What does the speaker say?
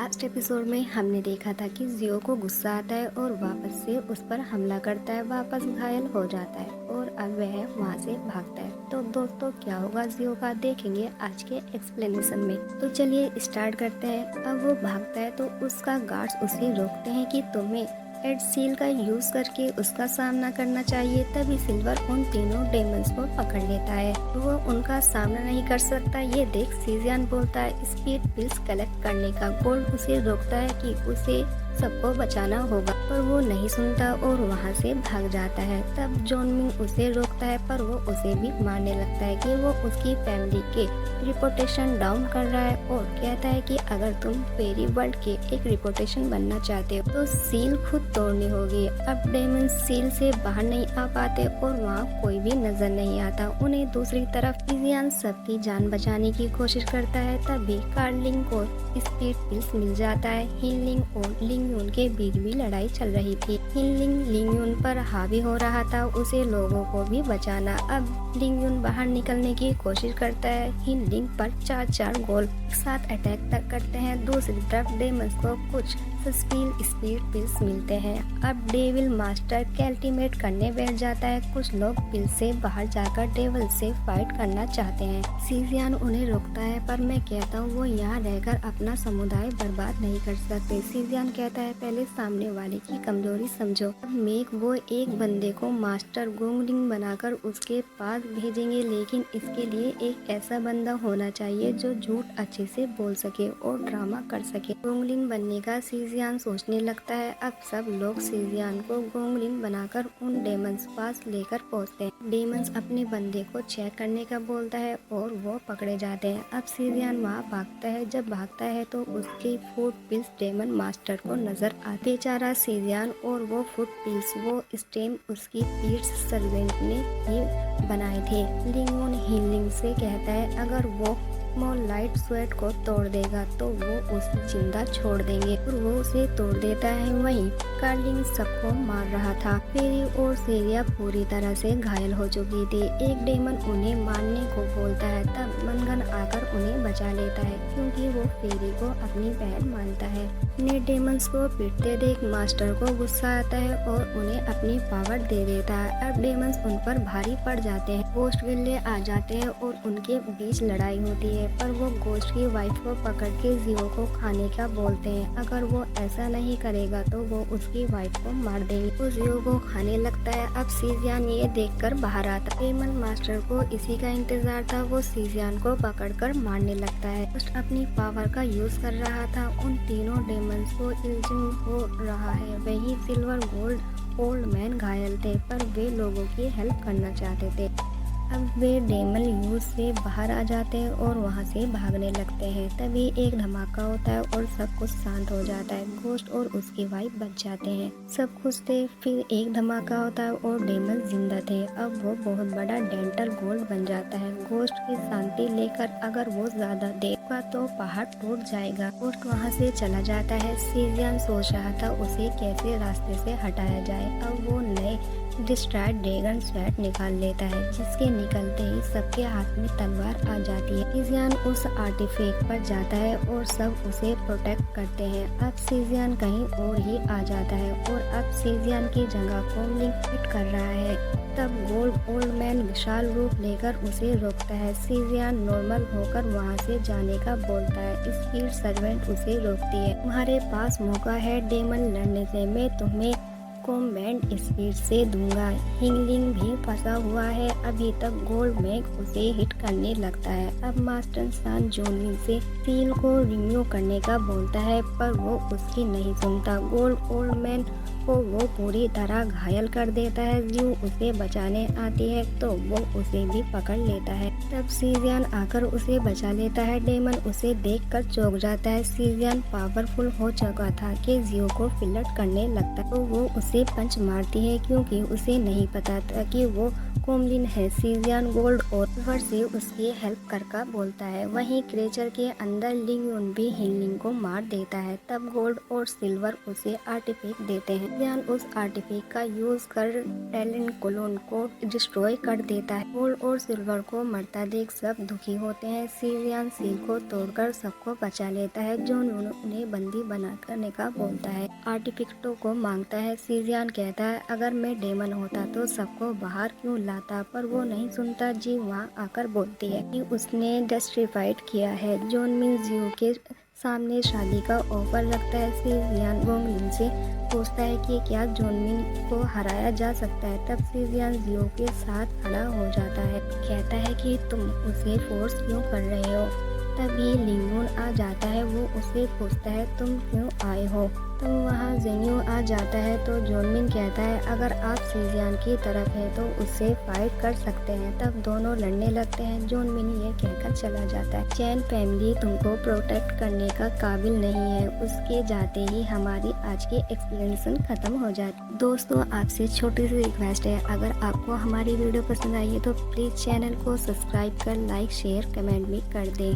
Last episode में हमने देखा था कि जियो को गुस्सा आता है और वापस से उस पर हमला करता है, वापस घायल हो जाता है और अब वह वहाँ से भागता है। तो दोस्तों क्या होगा जियो का देखेंगे आज के एक्सप्लेनेशन में। तो चलिए स्टार्ट करते हैं। अब वो भागता है तो उसका गार्ड्स उसे रोकते हैं कि तुम्हें एड सील का यूज करके उसका सामना करना चाहिए। तभी सिल्वर उन तीनों डेमंस को पकड़ लेता है। वो उनका सामना नहीं कर सकता। ये देख सीजियन बोलता है स्पीड पिल्स कलेक्ट करने का। गोल्ड उसे रोकता है कि उसे सबको बचाना होगा, पर वो नहीं सुनता और वहाँ से भाग जाता है। तब जॉन मिंग उसे रोकता है पर वो उसे भी मारने लगता है कि वो उसकी फैमिली के रिपोर्टेशन डाउन कर रहा है और कहता है कि अगर तुम फेरी वर्ल्ड के एक रिपोर्टेशन बनना चाहते हो तो सील खुद तोड़नी होगी। अब डेमन सील से बाहर नहीं आ पाते और वहाँ कोई भी नजर नहीं आता उन्हें। दूसरी तरफ फिजियन सबकी जान बचाने की कोशिश करता है। तभी कार्लिंग को स्पीड पिल्स मिल जाता है। हीलिंग और लिंगयून के बीच भी लड़ाई चल रही थी। हीलिंग लिंगयून पर हावी हो रहा था, उसे लोगों को भी बचाना। अब लिंगयून बाहर निकलने की कोशिश करता है। हीलिंग पर चार गोल साथ अटैक तक करते हैं। दूसरी तरफ डेमंस को कुछ स्पीड पिल्स मिलते हैं। अब डेविल मास्टर कैल्टिमेट करने बैठ जाता है। कुछ लोग पिल से बाहर जाकर डेविल से फाइट करना चाहते हैं। सीजियन उन्हें रोकता है पर मैं कहता हूँ वो यहाँ रहकर अपना समुदाय बर्बाद नहीं कर सकते। सीजियन कहता है पहले सामने वाले की कमजोरी समझो। अब मेक वो एक बंदे को मास्टर गोंगलिंग बनाकर उसके पास भेजेंगे, लेकिन इसके लिए एक ऐसा बंदा होना चाहिए जो झूठ अच्छे से बोल सके और ड्रामा कर सके। गोंगलिंग बनने का सीजियन सोचने लगता है। अब सब लोग सीजियन को गोंगलिंग बनाकर उन डेमंस पास लेकर पहुँचते हैं। डेमंस अपने बंदे को चेक करने का बोलता है और वो पकड़े जाते हैं। अब सीजियन वहाँ भागता है। जब भागता है तो उसके फूड पिल्स डेमन मास्टर को नजर आते। बेचारा सीजियन और वो फूड पिल्स वो स्टेम उसकी पीठ सर्वेंट ने ही बनाए थे। लिंगयून हीलिंग से कहता है अगर वो लाइट स्वेट को तोड़ देगा तो वो उसे जिंदा छोड़ देंगे और वो उसे तोड़ देता है। वहीं कार्लिंग सबको मार रहा था। फेरी और सेरिया पूरी तरह से घायल हो चुकी थी। एक डेमन उन्हें मारने को बोलता है। तब मनगन आकर उन्हें बचा लेता है क्योंकि वो फेरी को अपनी बहन मानता है। ने डेमंस को पीटते देख मास्टर को गुस्सा आता है और उन्हें अपनी पावर दे देता है। अब डेमंस उन पर भारी पड़ जाते हैं। गोस्ट विल्ले आ जाते हैं और उनके बीच लड़ाई होती है, पर वो गोस्ट की वाइफ को पकड़ के जियो को खाने का बोलते हैं। अगर वो ऐसा नहीं करेगा तो वो उसकी वाइफ को मार देंगे। वो जियो को खाने लगता है। अब सीजियन ये देखकर बाहर आता। डेमन मास्टर को इसी का इंतजार था। वो सीजियन को पकड़कर मारने लगता है। गोस्ट अपनी पावर का यूज कर रहा था। उन तीनों डेमंस को इल्जिंग हो रहा है। वही सिल्वर गोल्ड ओल्ड मैन घायल थे पर वे लोगों की हेल्प करना चाहते थे। अब वे डेमन यूज से बाहर आ जाते हैं और वहाँ से भागने लगते हैं। तभी एक धमाका होता है और सब कुछ शांत हो जाता है। गोस्ट और उसकी वाइफ बच जाते हैं। सब खुश थे। फिर एक धमाका होता है और डेमन जिंदा थे। अब वो बहुत बड़ा डेंटल गोल्ड बन जाता है। गोस्ट की शांति लेकर अगर वो ज्यादा देगा तो पहाड़ टूट जाएगा। गोस्ट वहाँ से चला जाता है। सीजियन सोच रहा था उसे कैसे रास्ते से हटाया जाए। अब वो नए डिस्ट्रॉय ड्रैगन स्वैट निकाल लेता है, जिसके निकलते ही सबके हाथ में तलवार आ जाती है। सीजियन उस आर्टिफैक्ट पर जाता है और सब उसे प्रोटेक्ट करते हैं। अब सीजियन कहीं और ही आ जाता है और अब सीजियन की जगह कोमलिंग फिट कर रहा है। तब गोल्ड ओल्ड मैन विशाल रूप लेकर उसे रोकता है। सीजियन नॉर्मल होकर वहाँ से जाने का बोलता है। स्पीड सर्वेंट उसे रोकती है। तुम्हारे पास मौका है डेमन लड़ने से, मैं तुम्हें कॉम्बैट स्पीड से दूंगा। हिंगलिंग भी फंसा हुआ है। अभी तक गोल्ड मैग उसे हिट करने लगता है। अब मास्टर सान जोनिंग से सील को रिन्यू करने का बोलता है पर वो उसकी नहीं सुनता। गोल्ड ओल्ड मैन को वो पूरी तरह घायल कर देता है। जियो उसे बचाने आती है तो वो उसे भी पकड़ लेता है। तब सीजियन आकर उसे बचा लेता है। डेमन उसे देखकर चौंक जाता है। सीजियन पावरफुल हो चुका था कि जियो को फिलट करने लगता है तो वो उसे पंच मारती है क्योंकि उसे नहीं पता था कि वो कोमलिन है। सीजियन गोल्ड और सिल्वर से उसकी हेल्प करका बोलता है। वहीं क्रेचर के अंदर लिंगयून भी हीलिंग को मार देता है। तब गोल्ड और सिल्वर उसे आर्टिफैक्ट देते हैं। जियान उस आर्टिफैक्ट का यूज कर टैलेंट क्लोन को डिस्ट्रॉय कर देता है। गोल्ड और सिल्वर को मरता देख सब दुखी होते हैं। जियान सील को तोड़कर सबको बचा लेता है। जॉन उन्हें बंदी बना करने का बोलता है, आर्टिफैक्टों को मांगता है। जियान कहता है अगर मैं डेमन होता तो सबको बाहर क्यों लाता, पर वो नहीं सुनता। जी वहाँ आकर बोलती है कि उसने जस्टिफाइड किया है। जॉन मिन जियो के सामने शादी का ऑफर रखता है। जियान वोंगलिन से पूछता है कि क्या जॉनमिन को हराया जा सकता है। तब जियान जियो के साथ खड़ा हो जाता है, कहता है कि तुम उसे फोर्स क्यों कर रहे हो। तभी लिंगून आ जाता है, वो उसे पूछता है तुम क्यों आए हो। तो वहाँ जेन्यू आ जाता है तो जॉनमिन कहता है अगर आप जियान की तरफ है तो उससे फाइट कर सकते हैं। तब दोनों लड़ने लगते हैं। जॉनमिन ये कहकर चला जाता है, चैन फैमिली तुमको प्रोटेक्ट करने का काबिल नहीं है। उसके जाते ही हमारी आज की एक्सप्लेनेशन खत्म हो जाती। दोस्तों आपसे छोटी सी रिक्वेस्ट है, अगर आपको हमारी वीडियो पसंद आई है तो प्लीज़ चैनल को सब्सक्राइब कर लाइक शेयर कमेंट भी कर दें।